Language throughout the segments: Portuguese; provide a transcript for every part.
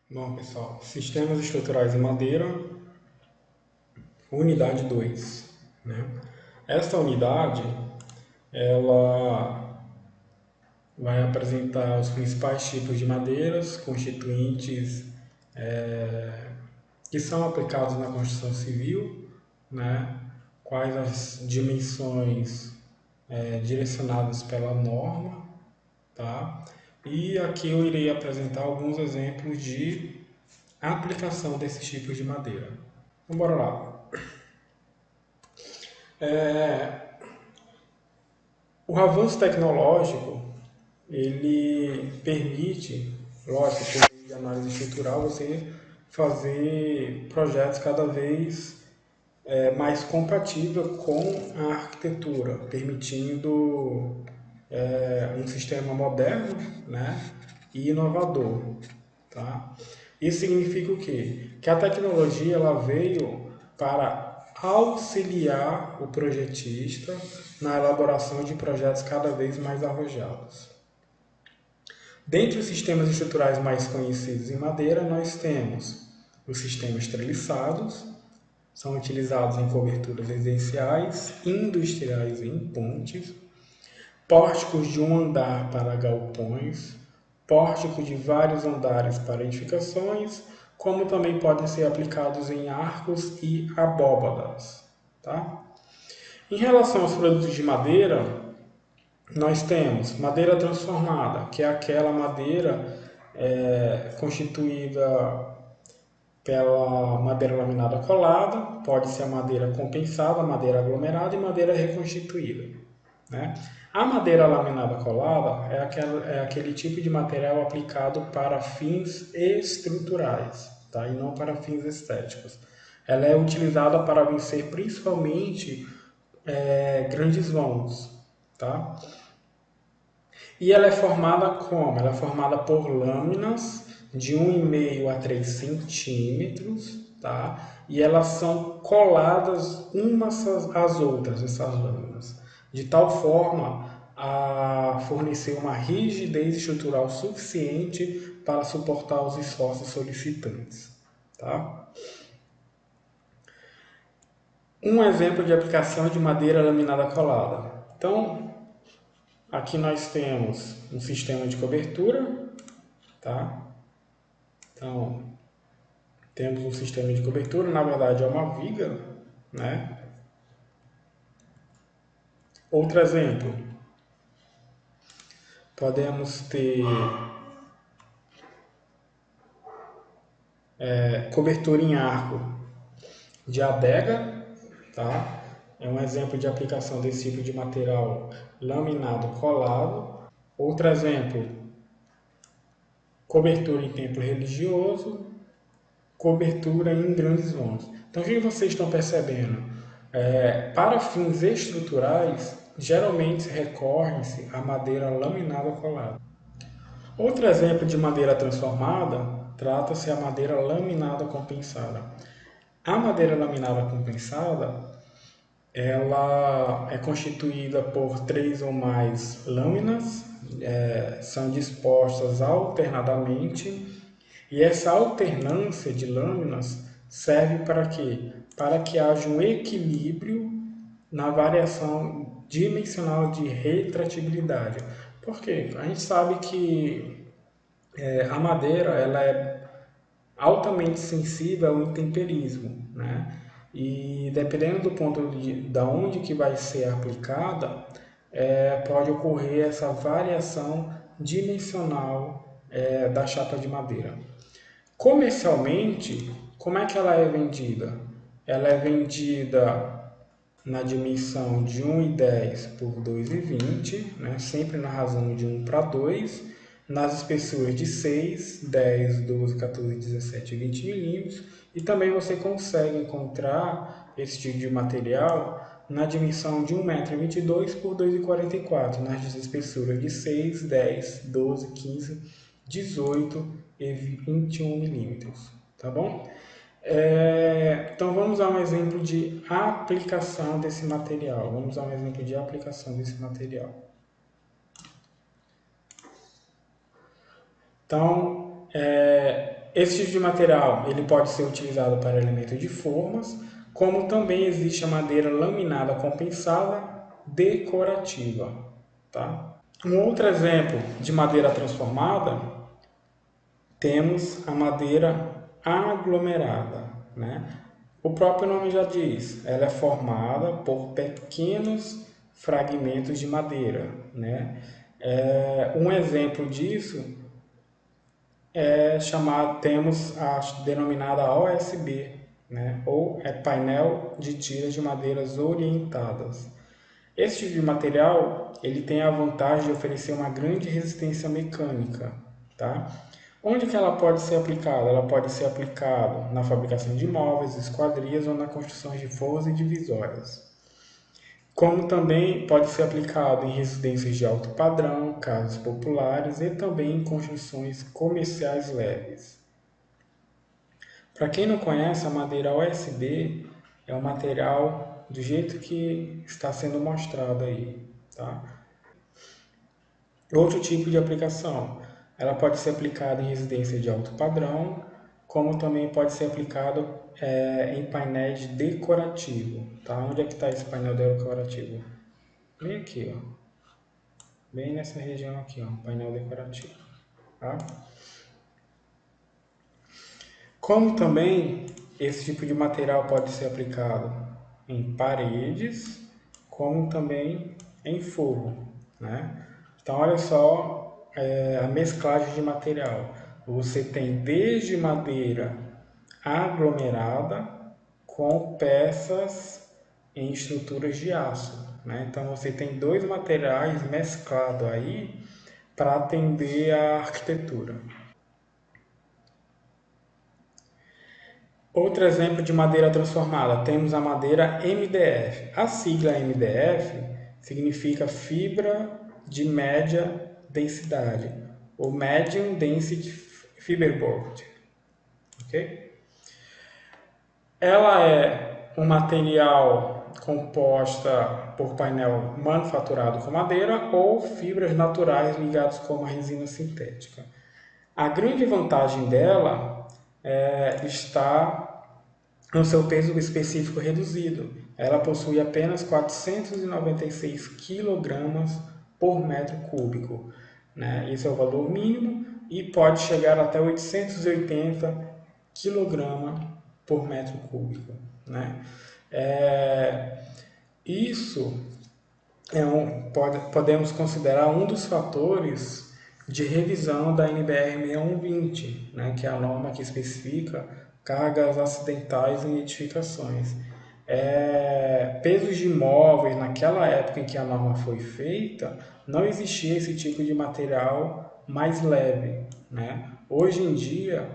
Bom, pessoal, sistemas estruturais em madeira, unidade 2, né? Esta unidade, ela vai apresentar os principais tipos de madeiras, constituintes que são aplicados na construção civil, né? Quais as dimensões direcionadas pela norma, tá? E aqui eu irei apresentar alguns exemplos de aplicação desses tipos de madeira. Então, bora lá. O avanço tecnológico, ele permite, lógico, por meio de análise estrutural, você fazer projetos cada vez mais compatíveis com a arquitetura, permitindo um sistema moderno, né, e inovador. Tá? Isso significa o quê? Que a tecnologia ela veio para auxiliar o projetista na elaboração de projetos cada vez mais arrojados. Dentre os sistemas estruturais mais conhecidos em madeira, nós temos os sistemas treliçados, são utilizados em coberturas residenciais, industriais e em pontes, pórticos de um andar para galpões, pórticos de vários andares para edificações, como também podem ser aplicados em arcos e abóbadas. Tá? Em relação aos produtos de madeira, nós temos madeira transformada, que é aquela madeira constituída pela madeira laminada colada, pode ser a madeira compensada, madeira aglomerada e madeira reconstituída. Né? A madeira laminada colada é aquele tipo de material aplicado para fins estruturais, tá? E não para fins estéticos. Ela é utilizada para vencer principalmente grandes vãos. Tá? E ela é formada como? Ela é formada por lâminas de 1,5 a 3 centímetros, tá? E elas são coladas umas às outras, essas lâminas, de tal forma a fornecer uma rigidez estrutural suficiente para suportar os esforços solicitantes, tá? Um exemplo de aplicação de madeira laminada colada. Então, aqui nós temos um sistema de cobertura, tá? Então, temos um sistema de cobertura, na verdade é uma viga, né? Outro exemplo, podemos ter cobertura em arco de adega, tá? É um exemplo de aplicação desse tipo de material laminado colado. Outro exemplo, cobertura em templo religioso, cobertura em grandes vãos. Então, o que vocês estão percebendo? Para fins estruturais, geralmente recorre-se à madeira laminada colada. Outro exemplo de madeira transformada trata-se a madeira laminada compensada. A madeira laminada compensada ela é constituída por 3 ou mais lâminas, são dispostas alternadamente e essa alternância de lâminas serve para quê? Para que haja um equilíbrio na variação dimensional de retratibilidade. Por quê? A gente sabe que a madeira ela é altamente sensível ao intemperismo, né? E dependendo do ponto da onde que vai ser aplicada, pode ocorrer essa variação dimensional da chapa de madeira. Comercialmente, como é que ela é vendida? Ela é vendida na dimensão de 1,10 por 2,20, né? Sempre na razão de 1 para 2, nas espessuras de 6, 10, 12, 14, 17 e 20 milímetros. E também você consegue encontrar esse tipo de material na dimensão de 1,22 m por 2,44 nas espessuras de 6, 10, 12, 15, 18 e 21 milímetros. Tá bom? Então vamos a um exemplo de aplicação desse material. Vamos a um exemplo de aplicação desse material. Então, Esse tipo de material ele pode ser utilizado para elemento de formas, como também existe a madeira laminada compensada decorativa. Tá? Um outro exemplo de madeira transformada, temos a madeira aglomerada. Né? O próprio nome já diz, ela é formada por pequenos fragmentos de madeira. Né? Um exemplo disso temos a denominada OSB, né? Ou é painel de tiras de madeiras orientadas. Esse tipo de material ele tem a vantagem de oferecer uma grande resistência mecânica. Tá? Onde que ela pode ser aplicada? Ela pode ser aplicada na fabricação de móveis, esquadrias ou na construção de forros e divisórias. Como também pode ser aplicado em residências de alto padrão, casas populares e também em construções comerciais leves. Para quem não conhece, a madeira OSB é um material do jeito que está sendo mostrado aí. Tá? Outro tipo de aplicação, ela pode ser aplicada em residência de alto padrão, como também pode ser aplicado em painéis decorativos. Tá? Onde é que está esse painel decorativo? Bem aqui, ó. Bem nessa região aqui, ó, painel decorativo. Tá? Como também esse tipo de material pode ser aplicado em paredes, como também em forro. Né? Então, olha só a mesclagem de material. Você tem desde madeira aglomerada com peças em estruturas de aço. Né? Então, você tem dois materiais mesclados aí para atender à arquitetura. Outro exemplo de madeira transformada, temos a madeira MDF. A sigla MDF significa fibra de média densidade, ou Medium Density Fiberboard. Okay? Ela é um material composta por painel manufaturado com madeira ou fibras naturais ligadas com uma resina sintética. A grande vantagem dela está no seu peso específico reduzido. Ela possui apenas 496 kg por metro cúbico. Né? Esse é o valor mínimo e pode chegar até 880 kg por metro cúbico. Né? Isso podemos considerar um dos fatores de revisão da NBR 6120, né, que é a norma que especifica cargas acidentais em edificações. Pesos de imóveis, naquela época em que a norma foi feita, não existia esse tipo de material mais leve. Né? Hoje em dia,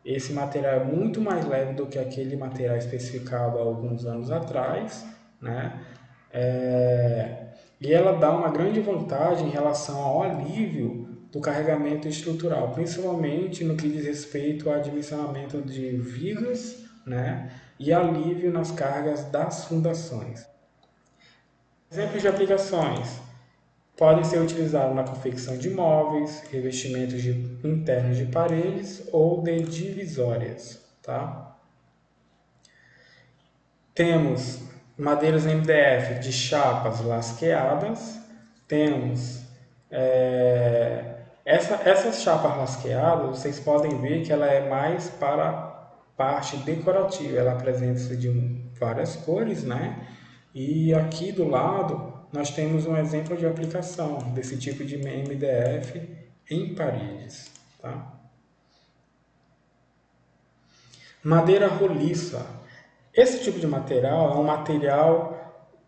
esse material é muito mais leve do que aquele material especificado há alguns anos atrás, né? E ela dá uma grande vantagem em relação ao alívio do carregamento estrutural, principalmente no que diz respeito ao dimensionamento de vigas, né, e alívio nas cargas das fundações. Exemplos de aplicações podem ser utilizados na confecção de móveis, revestimentos internos de paredes ou de divisórias. Tá? Temos madeiras MDF de chapas lasqueadas, temos essas chapas lasqueadas, vocês podem ver que ela é mais para a parte decorativa, ela apresenta-se de várias cores, né? E aqui do lado nós temos um exemplo de aplicação desse tipo de MDF em paredes. Tá? Madeira roliça. Esse tipo de material é um material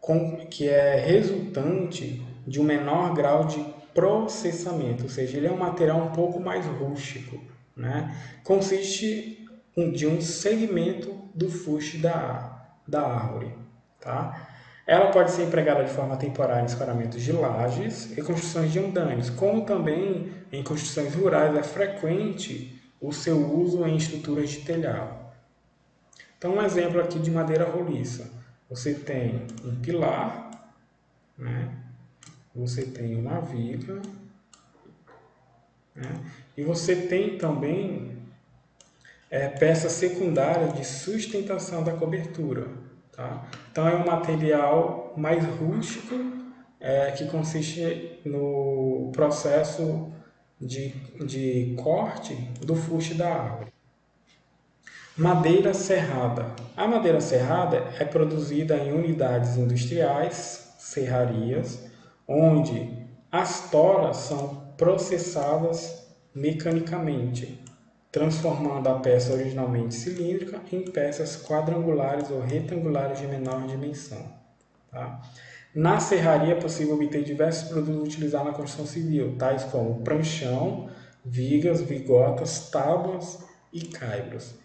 que é resultante de um menor grau de processamento, ou seja, ele é um material um pouco mais rústico. Né? Consiste de um segmento do fuste da árvore. Tá? Ela pode ser empregada de forma temporária em escoramentos de lajes e construções de andaimes, como também em construções rurais é frequente o seu uso em estruturas de telhado. Então, um exemplo aqui de madeira roliça. Você tem um pilar, né? Você tem uma viga, né? E você tem também peça secundária de sustentação da cobertura. Tá? Então é um material mais rústico, que consiste no processo de corte do fuste da árvore. Madeira serrada. A madeira serrada é produzida em unidades industriais, serrarias, onde as toras são processadas mecanicamente, transformando a peça originalmente cilíndrica em peças quadrangulares ou retangulares de menor dimensão. Tá? Na serraria é possível obter diversos produtos utilizados na construção civil, tais como pranchão, vigas, vigotas, tábuas e caibros.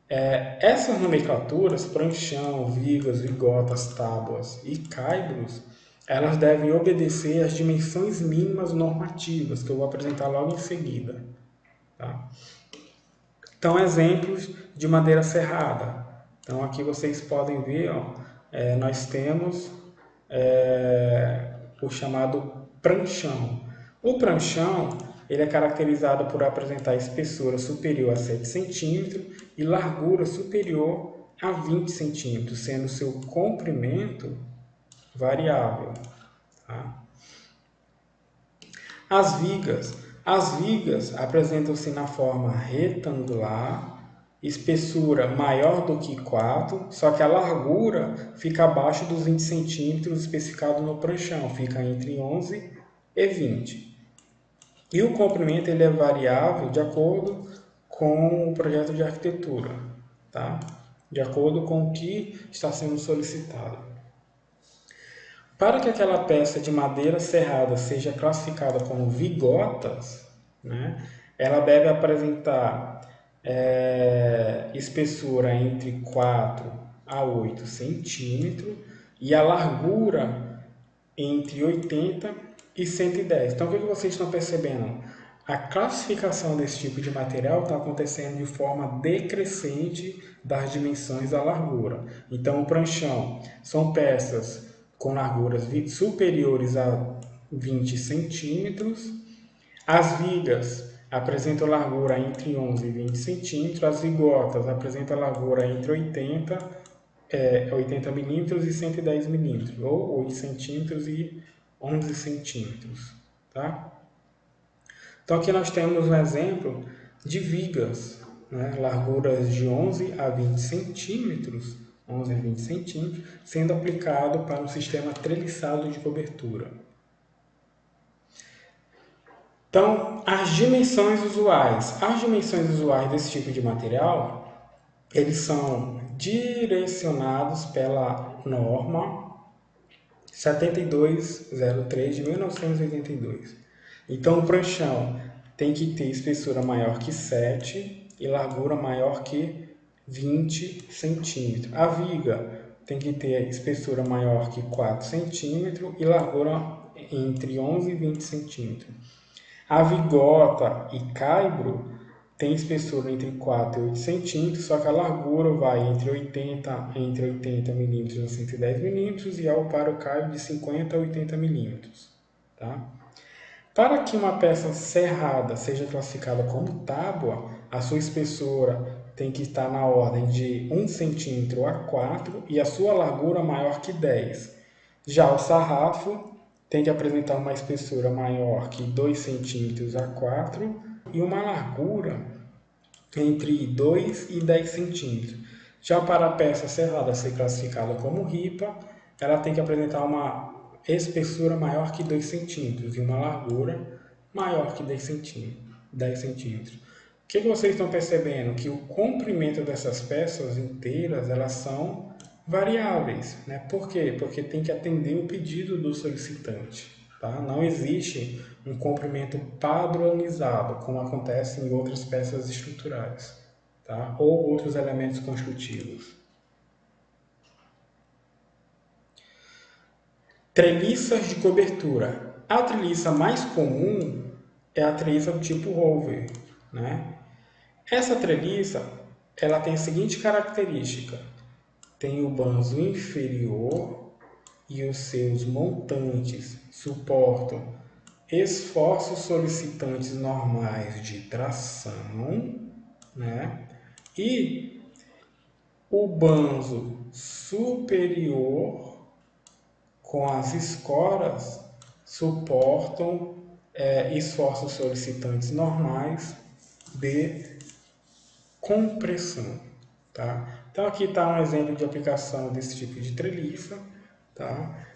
Essas nomenclaturas, pranchão, vigas, vigotas, tábuas e caibros, elas devem obedecer às dimensões mínimas normativas, que eu vou apresentar logo em seguida. Tá? Então, exemplos de madeira serrada. Então, aqui vocês podem ver, nós temos o chamado pranchão. O pranchão ele é caracterizado por apresentar espessura superior a 7 cm e largura superior a 20 cm, sendo seu comprimento variável. Tá? As vigas apresentam-se na forma retangular, espessura maior do que 4, só que a largura fica abaixo dos 20 centímetros especificado no pranchão, fica entre 11 e 20. E o comprimento ele é variável de acordo com o projeto de arquitetura, tá? De acordo com o que está sendo solicitado. Para que aquela peça de madeira serrada seja classificada como vigotas, né, ela deve apresentar espessura entre 4 a 8 centímetros e a largura entre 80 e 110. Então, o que vocês estão percebendo? A classificação desse tipo de material está acontecendo de forma decrescente das dimensões da largura. Então, o pranchão são peças com larguras superiores a 20 centímetros. As vigas apresentam largura entre 11 e 20 centímetros. As vigotas apresentam largura entre 80 milímetros e 110 milímetros, ou 8 centímetros e 11 centímetros. Tá? Então, aqui nós temos um exemplo de vigas, né? Larguras de 11 a 20 centímetros, sendo aplicado para um sistema treliçado de cobertura. Então, as dimensões usuais. As dimensões usuais desse tipo de material, eles são direcionados pela norma 7203 de 1982. Então, o pranchão tem que ter espessura maior que 7 e largura maior que 20 centímetros. A viga tem que ter espessura maior que 4 centímetros e largura entre 11 e 20 centímetros. A vigota e caibro tem espessura entre 4 e 8 centímetros, só que a largura vai entre 80 milímetros a 110 milímetros e para o caibro de 50 a 80 milímetros. Tá? Para que uma peça serrada seja classificada como tábua, a sua espessura tem que estar na ordem de 1 centímetro a 4 e a sua largura maior que 10. Já o sarrafo tem que apresentar uma espessura maior que 2 centímetros a 4 e uma largura entre 2 e 10 centímetros. Já para a peça serrada ser classificada como ripa, ela tem que apresentar uma espessura maior que 2 centímetros e uma largura maior que 10 centímetros. O que vocês estão percebendo? Que o comprimento dessas peças inteiras, elas são variáveis. Né? Por quê? Porque tem que atender o pedido do solicitante. Tá? Não existe um comprimento padronizado, como acontece em outras peças estruturais, tá? Ou outros elementos construtivos. Treliças de cobertura. A treliça mais comum é a treliça do tipo rover, né? Essa treliça ela tem a seguinte característica: tem o banzo inferior e os seus montantes suportam esforços solicitantes normais de tração, né? E o banzo superior com as escoras suportam esforços solicitantes normais de compressão. Tá? Então aqui está um exemplo de aplicação desse tipo de treliça. Tá?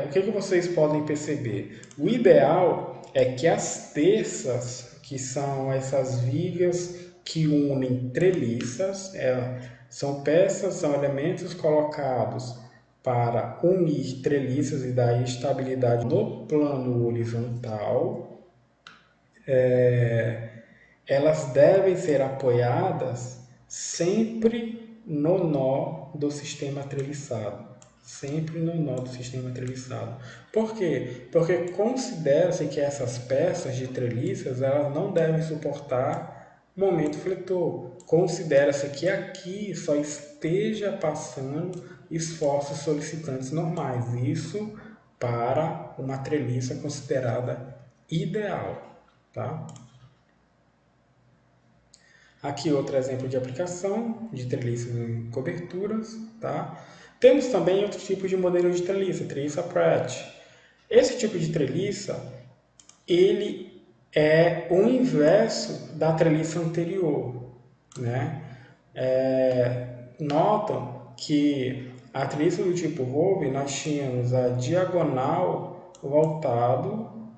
O que vocês podem perceber? O ideal é que as terças, que são essas vigas que unem treliças, são peças, são elementos colocados para unir treliças e dar estabilidade no plano horizontal. Elas devem ser apoiadas sempre no nó do sistema treliçado. Sempre no nó do sistema treliçado. Por quê? Porque considera-se que essas peças de treliças elas não devem suportar momento fletor. Considera-se que aqui só esteja passando esforços solicitantes normais. Isso para uma treliça considerada ideal. Tá? Aqui outro exemplo de aplicação de treliças em coberturas. Tá? Temos também outro tipo de modelo de treliça, treliça Pratt. Esse tipo de treliça, ele é o inverso da treliça anterior. Né? Notam que a treliça do tipo Howe, nós tínhamos a diagonal voltado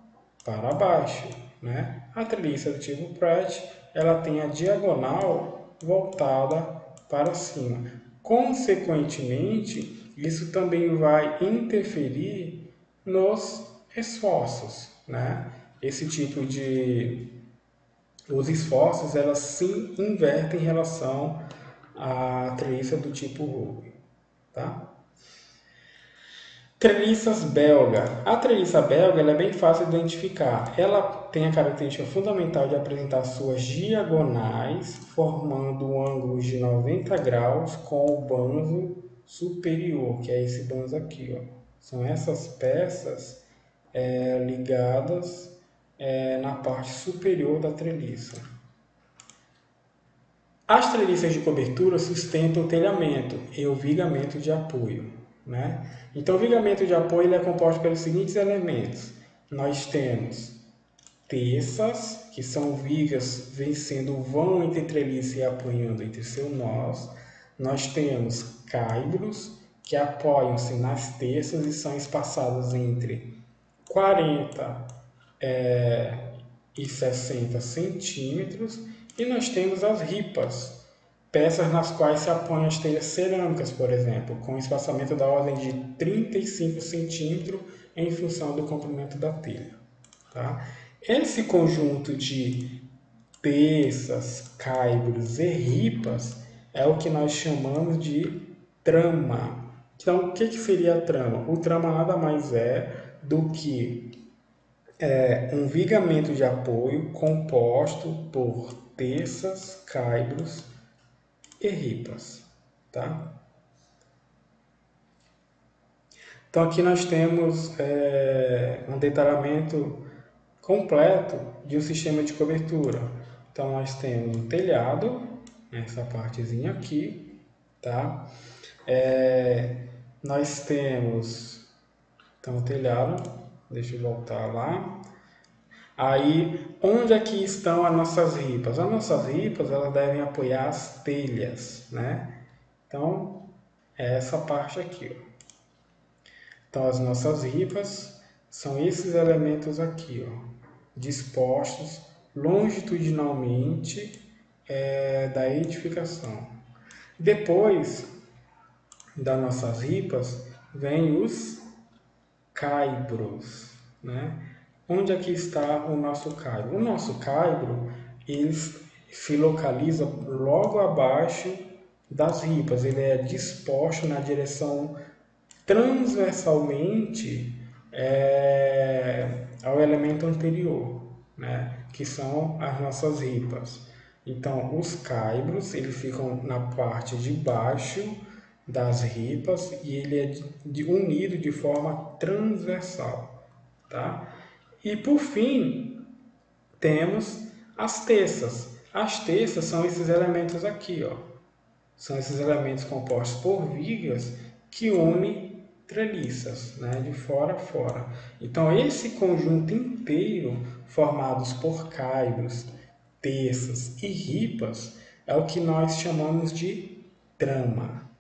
para baixo. Né? A treliça do tipo Pratt, ela tem a diagonal voltada para cima. Consequentemente, isso também vai interferir nos esforços. Né? Esse tipo de... Os esforços, elas se invertem em relação à treliça do tipo Howe. Tá? Treliças belga. A treliça belga ela é bem fácil de identificar. Ela tem a característica fundamental de apresentar suas diagonais, formando um ângulo de 90 graus com o banzo superior, que é esse banzo aqui. Ó. São essas peças ligadas na parte superior da treliça. As treliças de cobertura sustentam o telhamento e o vigamento de apoio. Né? Então, o vigamento de apoio ele é composto pelos seguintes elementos. Nós temos terças, que são vigas vencendo o vão entre treliça e apoiando entre seus nós. Nós temos caibros, que apoiam-se nas terças e são espaçados entre 40 e 60 centímetros. E nós temos as ripas, peças nas quais se apoiam as telhas cerâmicas, por exemplo, com espaçamento da ordem de 35 centímetros em função do comprimento da telha. Tá? Esse conjunto de terças, caibros e ripas é o que nós chamamos de trama. Então, o que seria a trama? O trama nada mais é do que um vigamento de apoio composto por terças, caibros e ripas. Tá? Então aqui nós temos um detalhamento completo de um sistema de cobertura. Então nós temos um telhado, essa partezinha aqui, tá? Nós temos então o telhado, deixa eu voltar lá. Aí, onde é que estão as nossas ripas? As nossas ripas, elas devem apoiar as telhas, né? Então, é essa parte aqui, ó. Então, as nossas ripas são esses elementos aqui, ó, dispostos longitudinalmente da edificação. Depois das nossas ripas, vem os caibros, né? Onde aqui está o nosso caibro? O nosso caibro ele se localiza logo abaixo das ripas. Ele é disposto na direção transversalmente ao elemento anterior, né? Que são as nossas ripas. Então, os caibros eles ficam na parte de baixo das ripas e ele é unido de forma transversal. Tá? E por fim, temos as terças. As terças são esses elementos aqui, ó. São esses elementos compostos por vigas que unem treliças, né, de fora a fora. Então, esse conjunto inteiro, formados por caibros, terças e ripas, é o que nós chamamos de trama.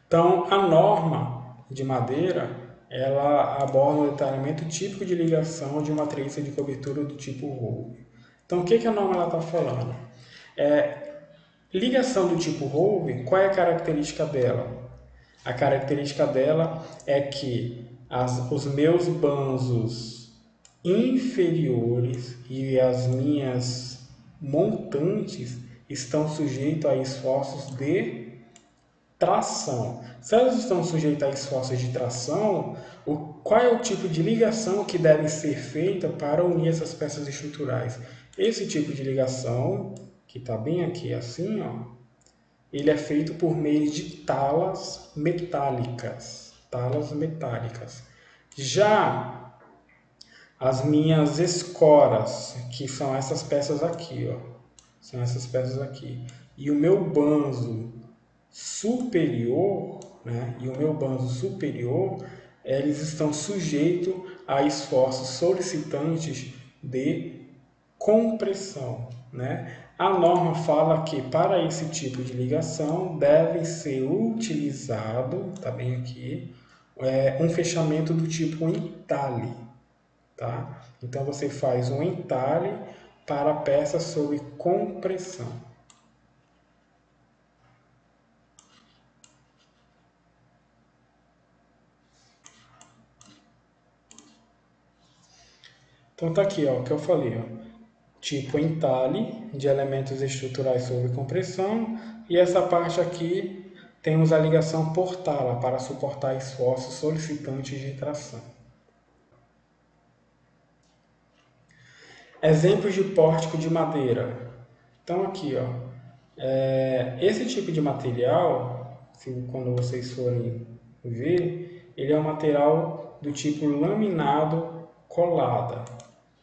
Então, a norma de madeira, ela aborda o detalhamento típico de ligação de uma treliça de cobertura do tipo Rowe. Então, o que a norma está falando? Ligação do tipo Rowe, qual é a característica dela? A característica dela é que os meus banzos inferiores e as minhas montantes estão sujeitos a esforços de tração. Se elas estão sujeitas a esforços de tração, qual é o tipo de ligação que deve ser feita para unir essas peças estruturais? Esse tipo de ligação, que está bem aqui assim, ó, ele é feito por meio de talas metálicas. Talas metálicas. Já as minhas escoras, que são essas peças aqui, ó, são essas peças aqui, e o meu banzo superior, né, eles estão sujeitos a esforços solicitantes de compressão, né? A norma fala que para esse tipo de ligação deve ser utilizado, tá bem aqui, um fechamento do tipo entalhe, tá? Então você faz um entalhe para a peça sob compressão. Então tá aqui, ó, o que eu falei, ó. Tipo entalhe de elementos estruturais sob compressão, e essa parte aqui temos a ligação por tala para suportar esforços solicitantes de tração. Exemplos de pórtico de madeira. Então aqui, ó, esse tipo de material, quando vocês forem ver, ele é um material do tipo laminado colada,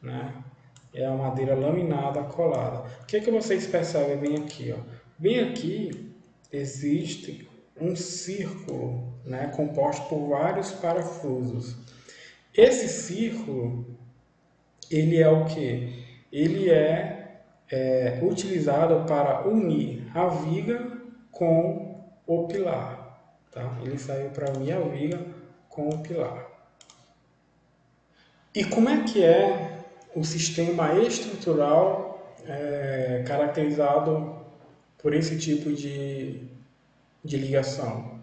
né? É a madeira laminada colada. O que vocês percebem bem aqui, ó? Bem aqui existe um círculo, né, composto por vários parafusos. Esse círculo, ele é o que? Ele é utilizado para unir a viga com o pilar. Tá? Ele saiu para unir a viga com o pilar. E como é que é o sistema estrutural caracterizado por esse tipo de ligação?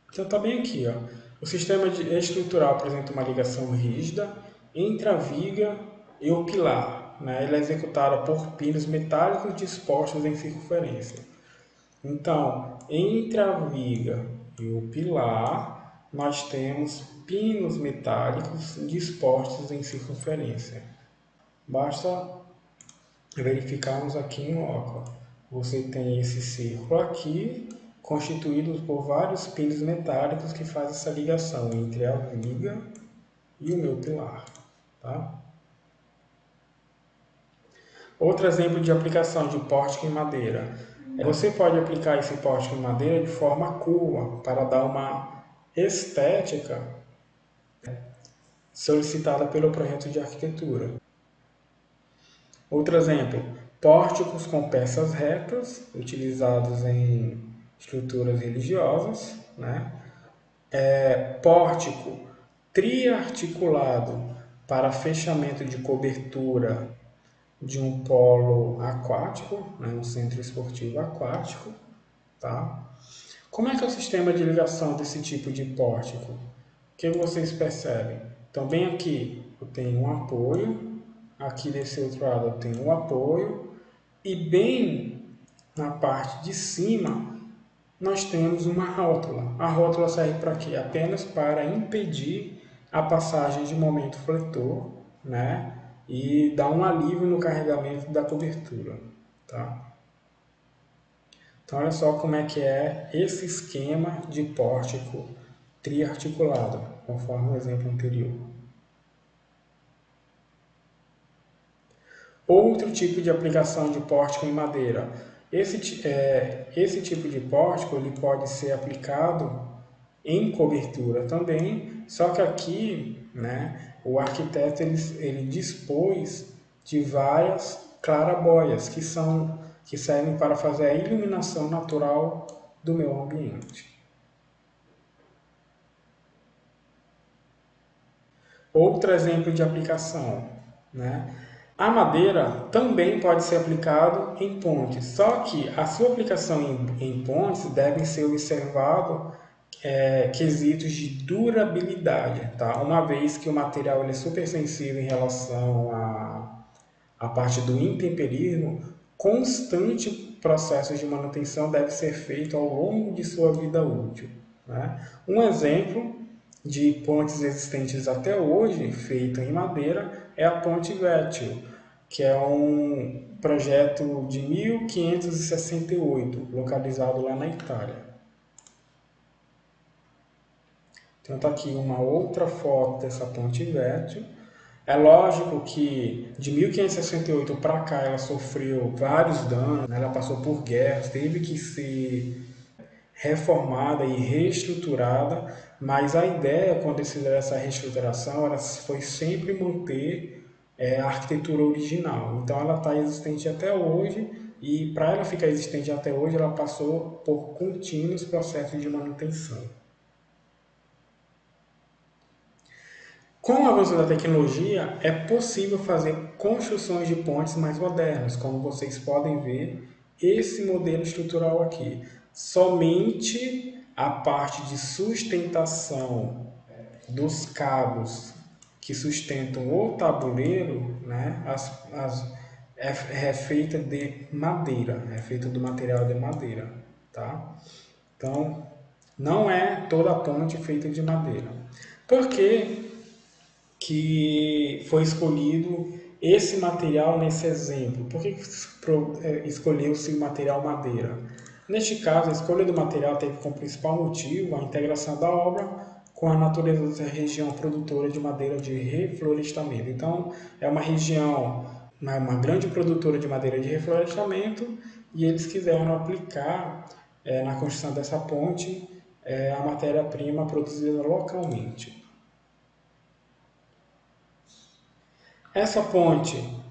Então está bem aqui, ó. O sistema estrutural apresenta uma ligação rígida entre a viga e o pilar, né? Ela é executada por pinos metálicos dispostos em circunferência. Então, entre a viga e o pilar, nós temos pinos metálicos dispostos em circunferência. Basta verificarmos aqui em loco. Você tem esse círculo aqui, constituído por vários pinos metálicos que fazem essa ligação entre a viga e o meu pilar. Tá? Outro exemplo de aplicação de pórtico em madeira. Você pode aplicar esse pórtico em madeira de forma curva para dar uma estética solicitada pelo projeto de arquitetura. Outro exemplo, pórticos com peças retas, utilizados em estruturas religiosas, né? Pórtico triarticulado para fechamento de cobertura de um polo aquático, né? Um centro esportivo aquático. Tá? Como é que é o sistema de ligação desse tipo de pórtico? O que vocês percebem? Então, bem aqui eu tenho um apoio, aqui desse outro lado eu tenho um apoio, e bem na parte de cima nós temos uma rótula. A rótula serve para quê? Apenas para impedir a passagem de momento fletor, né? E dar um alívio no carregamento da cobertura. Tá? Então, olha só como é que é esse esquema de pórtico triarticulado, conforme o exemplo anterior. Outro tipo de aplicação de pórtico em madeira. Esse tipo de pórtico ele pode ser aplicado em cobertura também, só que aqui, né, o arquiteto ele dispôs de várias clarabóias que servem para fazer a iluminação natural do meio ambiente. Outro exemplo de aplicação, né? A madeira também pode ser aplicado em pontes, só que a sua aplicação em pontes deve ser observado quesitos de durabilidade, tá? Uma vez que o material ele é super sensível em relação à parte do intemperismo, constante processo de manutenção deve ser feito ao longo de sua vida útil, né? Um exemplo de pontes existentes até hoje, feita em madeira, é a Ponte Vecchio, que é um projeto de 1568, localizado lá na Itália. Então está aqui uma outra foto dessa Ponte Vecchio. É lógico que de 1568 para cá ela sofreu vários danos, né? Ela passou por guerras, teve que ser reformada e reestruturada, mas a ideia quando eles fizeram essa reestruturação foi sempre manter a arquitetura original. Então ela está existente até hoje e para ela ficar existente até hoje ela passou por contínuos processos de manutenção. Com o avanço da tecnologia, é possível fazer construções de pontes mais modernas, como vocês podem ver, esse modelo estrutural aqui. Somente a parte de sustentação dos cabos que sustentam o tabuleiro, né, é feita de madeira, é feita do material de madeira, tá? Então, não é toda a ponte feita de madeira. Por que foi escolhido esse material nesse exemplo? Por que escolheu-se o material madeira? Neste caso, a escolha do material teve como principal motivo a integração da obra com a natureza da região produtora de madeira de reflorestamento. Então, é uma região, uma grande produtora de madeira de reflorestamento, e eles quiseram aplicar na construção dessa ponte a matéria-prima produzida localmente. Essa ponte,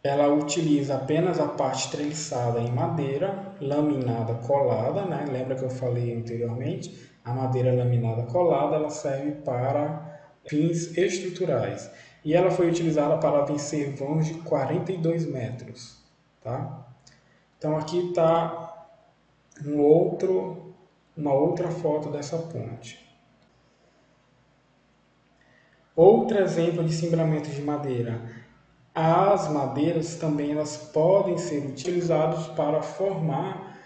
ela utiliza apenas a parte treliçada em madeira, laminada colada, né? Lembra que eu falei anteriormente? A madeira laminada colada, ela serve para fins estruturais. E ela foi utilizada para vencer vãos de 42 metros, tá? Então aqui está uma outra foto dessa ponte. Outro exemplo de cimbramento de madeira. As madeiras também elas podem ser utilizadas para formar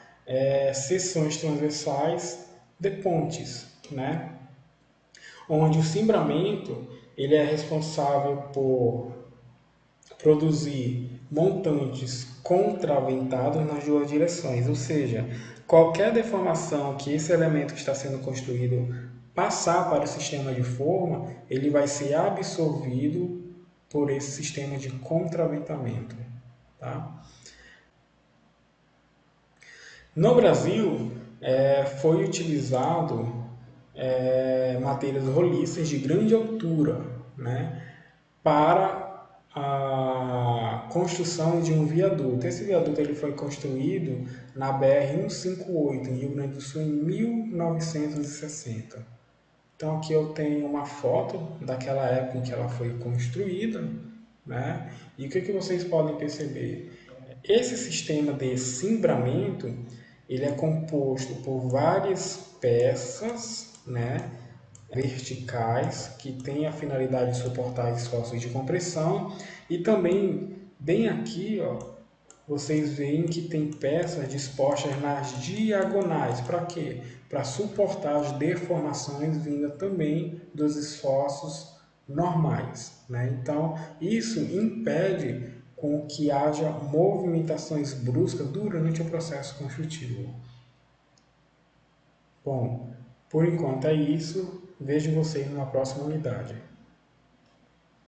seções transversais de pontes, né? Onde o cimbramento ele é responsável por produzir montantes contraventados nas duas direções, ou seja, qualquer deformação que esse elemento que está sendo construído passar para o sistema de forma, ele vai ser absorvido por esse sistema de contraventamento. Tá? No Brasil, foi utilizado madeiras roliças de grande altura, né, para a construção de um viaduto. Esse viaduto ele foi construído na BR-158, em Rio Grande do Sul, em 1960. Então aqui eu tenho uma foto daquela época em que ela foi construída, né? E o que vocês podem perceber? Esse sistema de cimbramento ele é composto por várias peças, né, verticais que têm a finalidade de suportar esforços de compressão e também bem aqui, ó, vocês veem que tem peças dispostas nas diagonais. Para quê? Para suportar as deformações vindas também dos esforços normais, né? Então, isso impede com que haja movimentações bruscas durante o processo construtivo. Bom, por enquanto é isso. Vejo vocês na próxima unidade.